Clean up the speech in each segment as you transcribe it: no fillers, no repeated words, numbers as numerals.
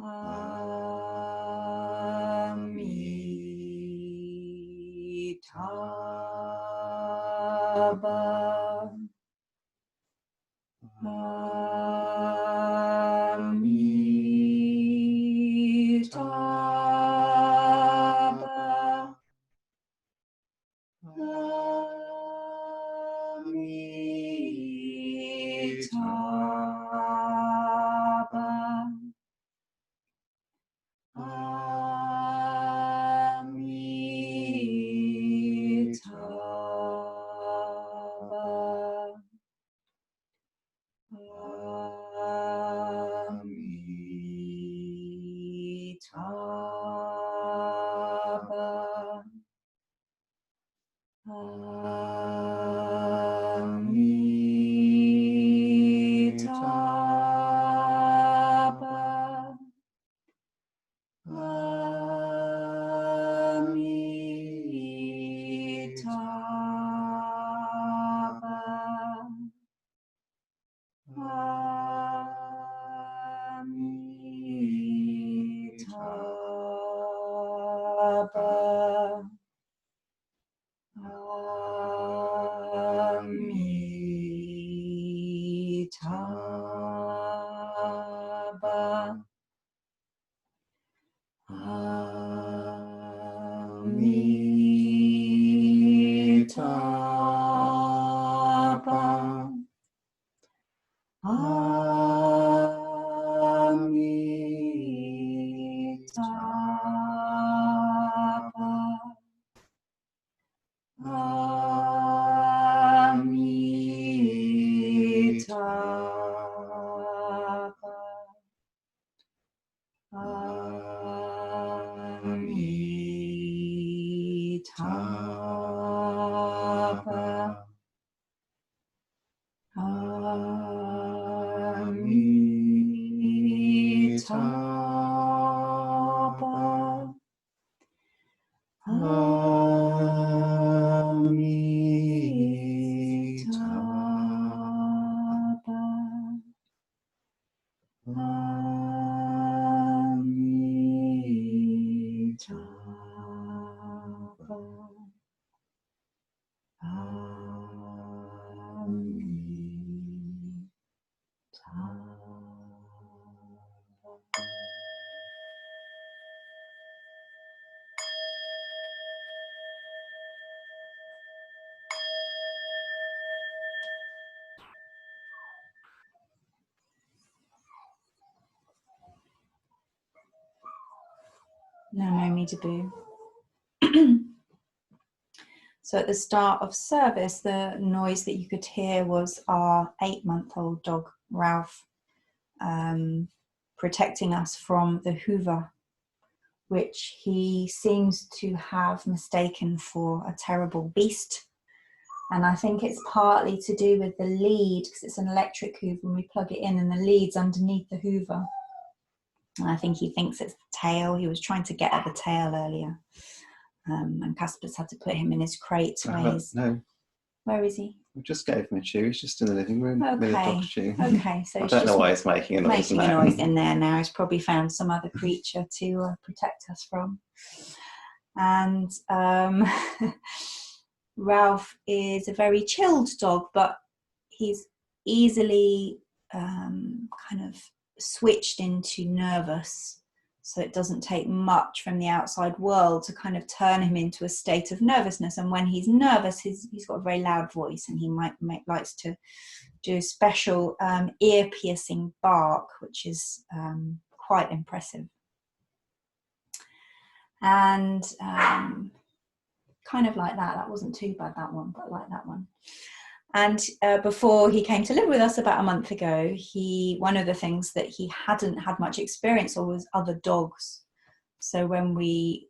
Amitabha. Amitabha. Amitabha. Amitabha. Amitabha. Amitabha. Amitabha. Amitabha. Amitabha. Amitabha. Amitabha. Amitabha. Amitabha. Amitabha. Amitabha. Namo Meetabu. So at the start of service, the noise that you could hear was our 8-month-old dog, Ralph, protecting us from the hoover, which he seems to have mistaken for a terrible beast. And I think it's partly to do with the lead, because it's an electric hoover and we plug it in and the lead's underneath the hoover. And I think he thinks it's the tail. He was trying to get at the tail earlier. And Casper's had to put him in his crate. No. Where is he? We just gave him a chew. He's just in the living room with a dog chew. Okay, so I don't know why he's making a noise. Making a noise in there now. He's probably found some other creature to protect us from. And Ralph is a very chilled dog, but he's easily kind of switched into nervous. So it doesn't take much from the outside world to kind of turn him into a state of nervousness. And when he's nervous, he's got a very loud voice, and he likes to do a special ear-piercing bark, which is quite impressive. And kind of like that. That wasn't too bad, that one, but like that one. And before he came to live with us about a month ago, one of the things that he hadn't had much experience of was other dogs. So when we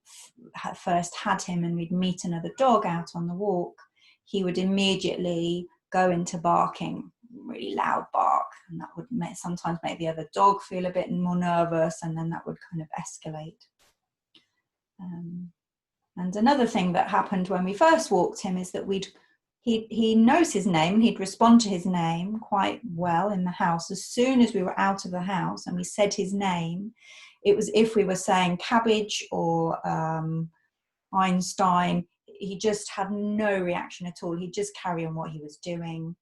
first had him and we'd meet another dog out on the walk, he would immediately go into barking, really loud bark, and that would sometimes make the other dog feel a bit more nervous, and then that would kind of escalate. And another thing that happened when we first walked him is that he knows his name. He'd respond to his name quite well in the house. As soon as we were out of the house and we said his name, it was if we were saying cabbage or Einstein, he just had no reaction at all. He'd just carry on what he was doing.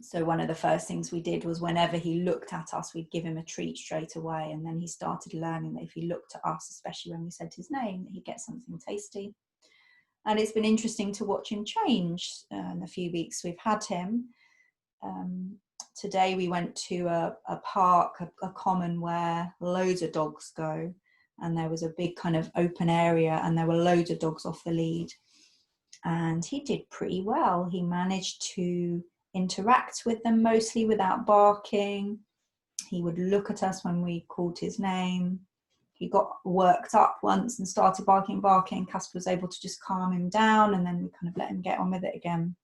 So one of the first things we did was whenever he looked at us, we'd give him a treat straight away. And then he started learning that if he looked at us, especially when we said his name, that he'd get something tasty. And it's been interesting to watch him change in the few weeks we've had him. Today we went to a park, a common where loads of dogs go. And there was a big kind of open area and there were loads of dogs off the lead. And he did pretty well. He managed to interact with them mostly without barking. He would look at us when we called his name. He got worked up once and started barking. Casper was able to just calm him down, and then we kind of let him get on with it again.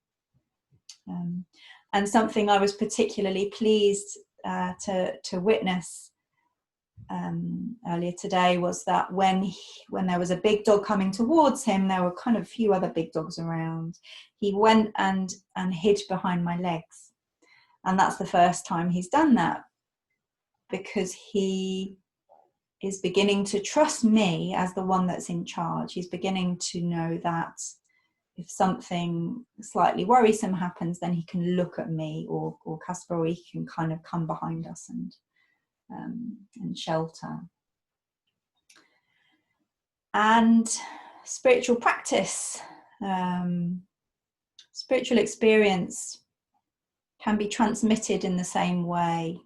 And something I was particularly pleased to witness earlier today was that when there was a big dog coming towards him, there were kind of a few other big dogs around. He went and hid behind my legs, and that's the first time he's done that, because he is beginning to trust me as the one that's in charge. He's beginning to know that if something slightly worrisome happens, then he can look at me or Casper, or he can kind of come behind us and shelter. And spiritual practice, spiritual experience can be transmitted in the same way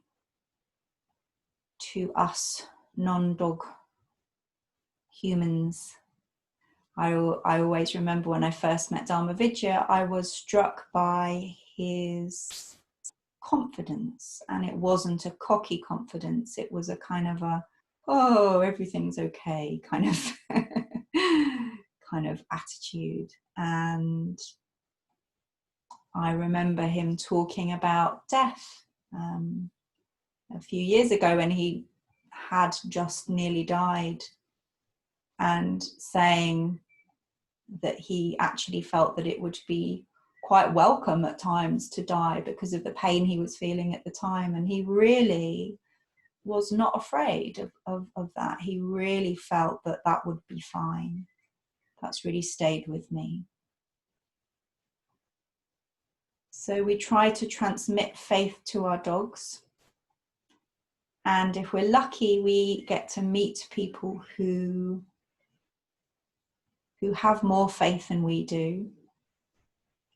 to us non-dog humans. I always remember when I first met Dharma Vidya, I was struck by his confidence, and it wasn't a cocky confidence. It was a kind of a, oh, everything's okay kind of kind of attitude. And I remember him talking about death a few years ago when he had just nearly died, and saying that he actually felt that it would be quite welcome at times to die because of the pain he was feeling at the time. And he really was not afraid of that. He really felt that that would be fine. That's really stayed with me. So we try to transmit faith to our dogs. And if we're lucky, we get to meet people who have more faith than we do.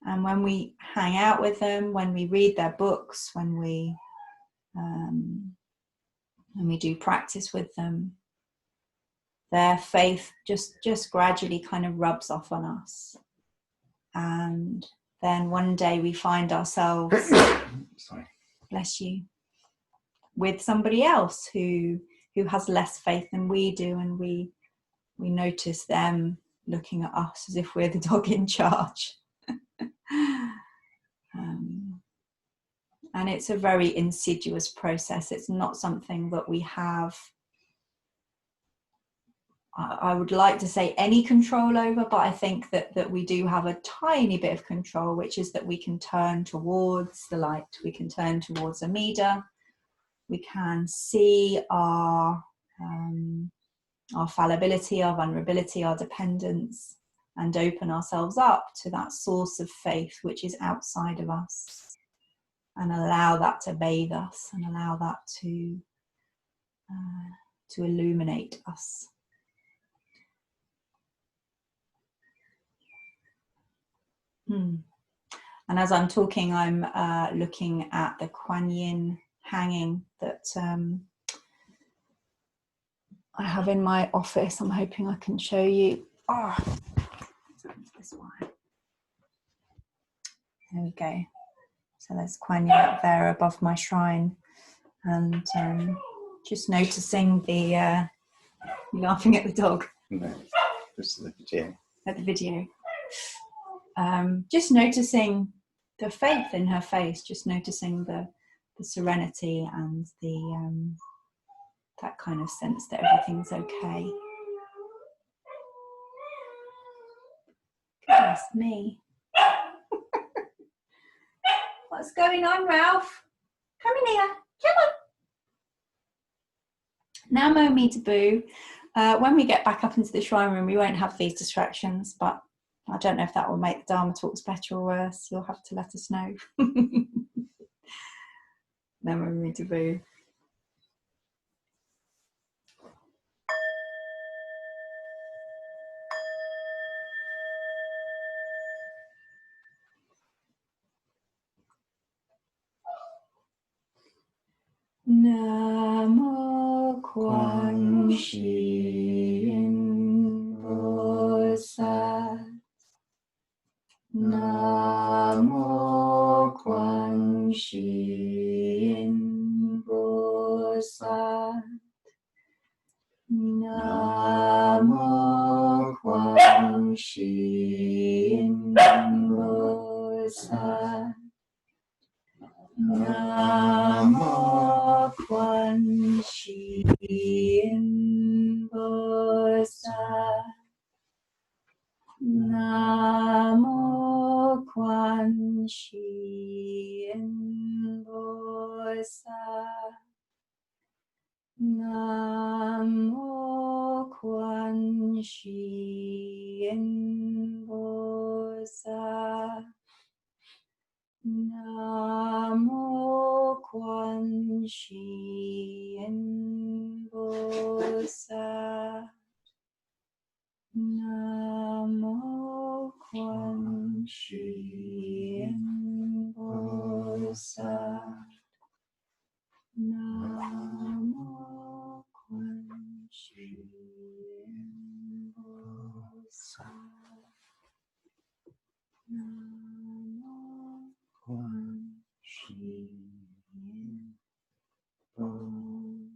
And when we hang out with them, when we read their books, when we do practice with them, their faith just gradually kind of rubs off on us. And then one day we find ourselves, sorry, bless you, with somebody else who has less faith than we do, and we notice them looking at us as if we're the dog in charge. And it's a very insidious process. It's not something that we have, I would like to say, any control over, but I think that we do have a tiny bit of control, which is that we can turn towards the light. We can turn towards Amida. We can see our fallibility, our vulnerability, our dependence, and open ourselves up to that source of faith which is outside of us, and allow that to bathe us, and allow that to illuminate us. And as I'm talking, I'm looking at the Kuan Yin hanging that I have in my office. I'm hoping I can show you. Oh, this wire. There we go. So there's Kuan Yin up there above my shrine, and just noticing the laughing at the dog. No, just the video. At the video. Just noticing the faith in her face, just noticing the serenity and the that kind of sense that everything's okay. Goodness me. What's going on, Ralph? Come in here. Come on. Namo Meter Boo. When we get back up into the shrine room, we won't have these distractions, but I don't know if that will make the Dharma talks better or worse. You'll have to let us know. Namo Meter Boo. Namo Quan Shin Bosat. Namo Quan Shin Bosat. Namo Quan Shin Bosat. Namo Quan Shin Bosat. Namo Quan Shin Bosat. Namo Quan Shin Bosat. Namo Quan Shin Bosat. Namo Quan Shin Bosat. Namo Quan Shin Bosat. Namo Quan Shin Bosat.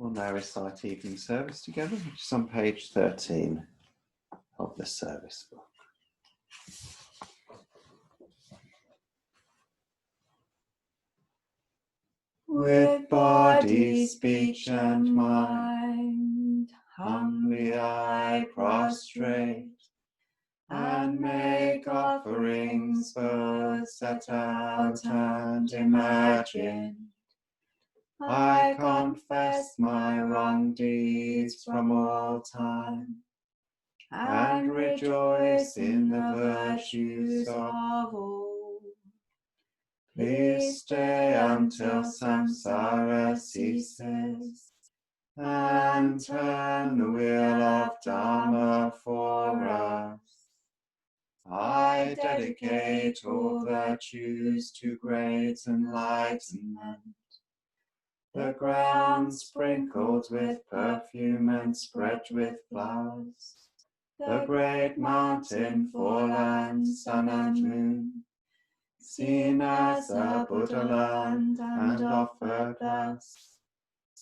We'll now recite evening service together, which is on page 13 of the service book. With body, speech, and mind, humbly I prostrate, and make offerings both set out and imagined. I confess my wrong deeds from all time, and rejoice in the virtues of all. Please stay until samsara ceases, and turn the wheel of Dharma for us. I dedicate all virtues to great enlightenment, the ground sprinkled with perfume and spread with flowers, the great mountain for land, sun and moon, seen as a Buddha land and offered thus.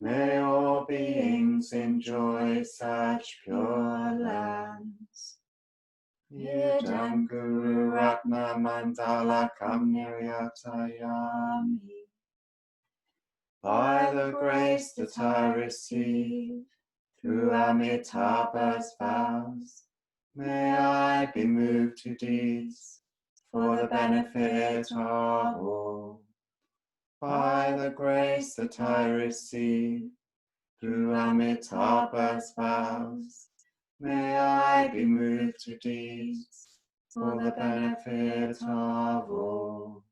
May all beings enjoy such pure lands. Idam Guru Ratna Mandala Kamniryatayami. By the grace that I receive through Amitabha's vows, may I be moved to deeds for the benefit of all. By the grace that I receive through Amitabha's vows, may I be moved to deeds for the benefit of all.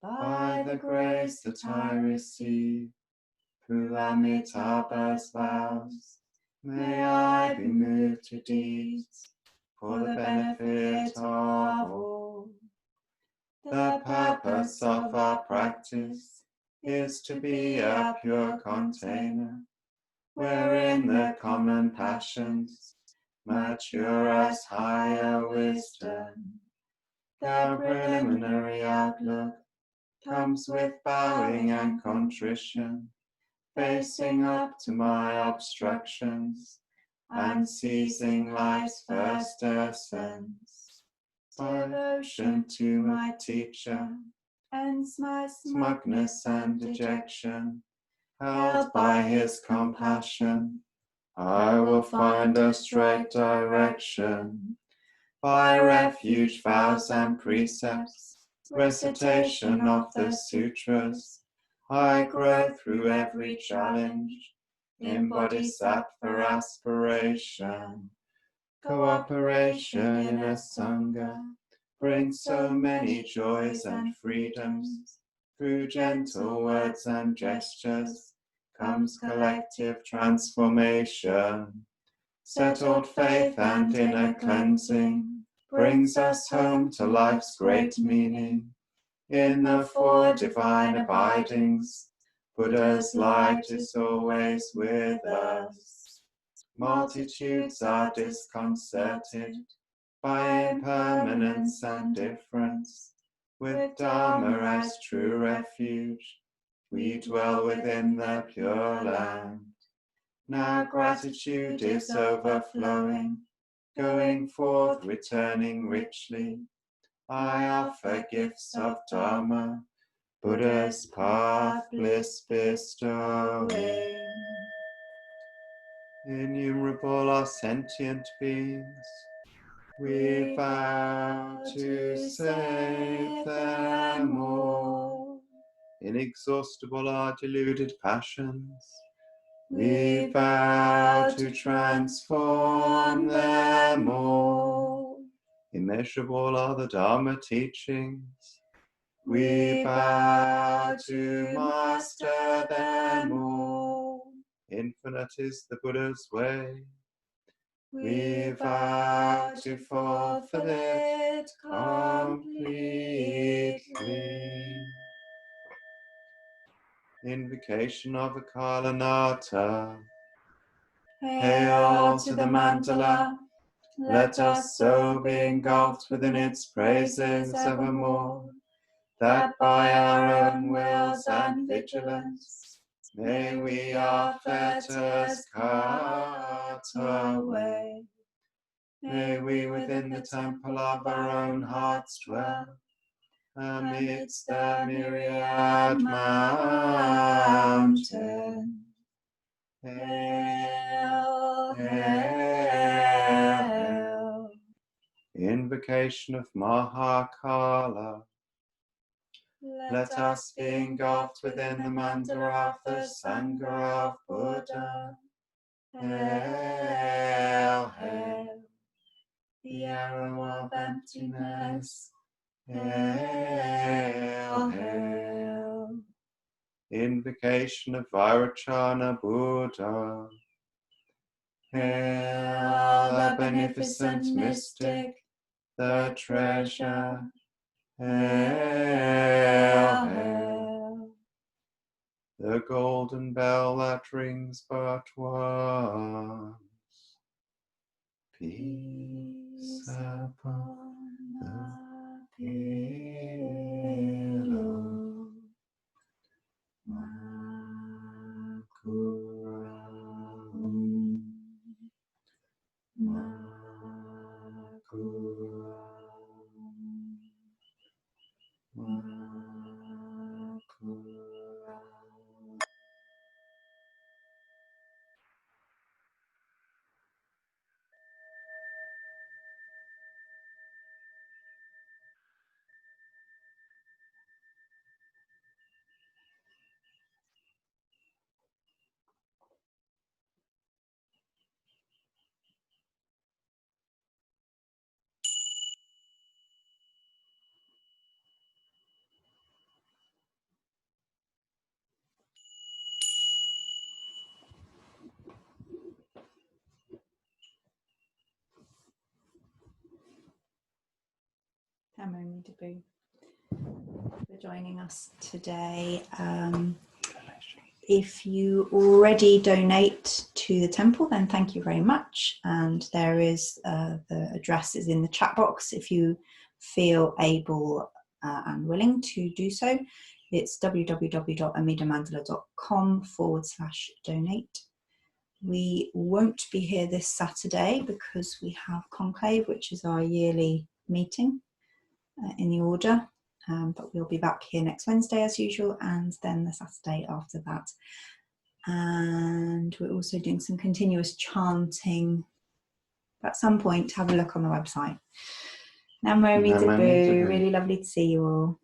By the grace that I receive through Amitabha's vows, may I be moved to deeds for the benefit of all. The purpose of our practice is to be a pure container, wherein the common passions mature as higher wisdom. The preliminary outlook comes with bowing and contrition, facing up to my obstructions and seizing life's first essence. Devotion to my teacher ends my smugness and dejection. Held by his compassion, I will find a straight direction. By refuge, vows, and precepts, recitation of the sutras, I grow through every challenge in bodhisattva aspiration. Cooperation in a sangha brings so many joys and freedoms. Through gentle words and gestures comes collective transformation. Settled faith and inner cleansing brings us home to life's great meaning. In the four divine abidings, Buddha's light is always with us. Multitudes are disconcerted by impermanence and difference. With Dharma as true refuge, we dwell within the Pure Land. Now gratitude is overflowing, going forth, returning richly. I offer gifts of Dharma, Buddha's path bliss bestowing. Innumerable are sentient beings. We vow to save them all. Inexhaustible are deluded passions. We vow to transform them all. Immeasurable are the Dharma teachings. We vow to master them all. Infinite is the Buddha's way. We vow to fulfill it completely. Invocation of the Kalanata. Hail to the mandala. Let us so be engulfed within its praises evermore, that by our own wills and vigilance May we our fetters cut away. May we within the temple of our own hearts dwell, amidst the myriad mountains. Hail, hail. Invocation of Mahakala. Let us be engulfed within the mantle of the Sangha of Buddha. Hail, hail. The arrow of emptiness. Hail, hail. Invocation of Vairocana Buddha. Hail, the beneficent mystic, the treasure. Hail, hail. The golden bell that rings but once. Peace upon the pillow. Makuram. Makuram. Makuram. Tamoni Debu for joining us today. If you already donate to the temple, then thank you very much. And there is the address is in the chat box if you feel able and willing to do so. It's www.amidamandala.com/donate. We won't be here this Saturday because we have Conclave, which is our yearly meeting in the order. But we'll be back here next Wednesday as usual, and then the Saturday after that. And we're also doing some continuous chanting. At some point, have a look on the website. Namo Mitabu, really lovely to see you all.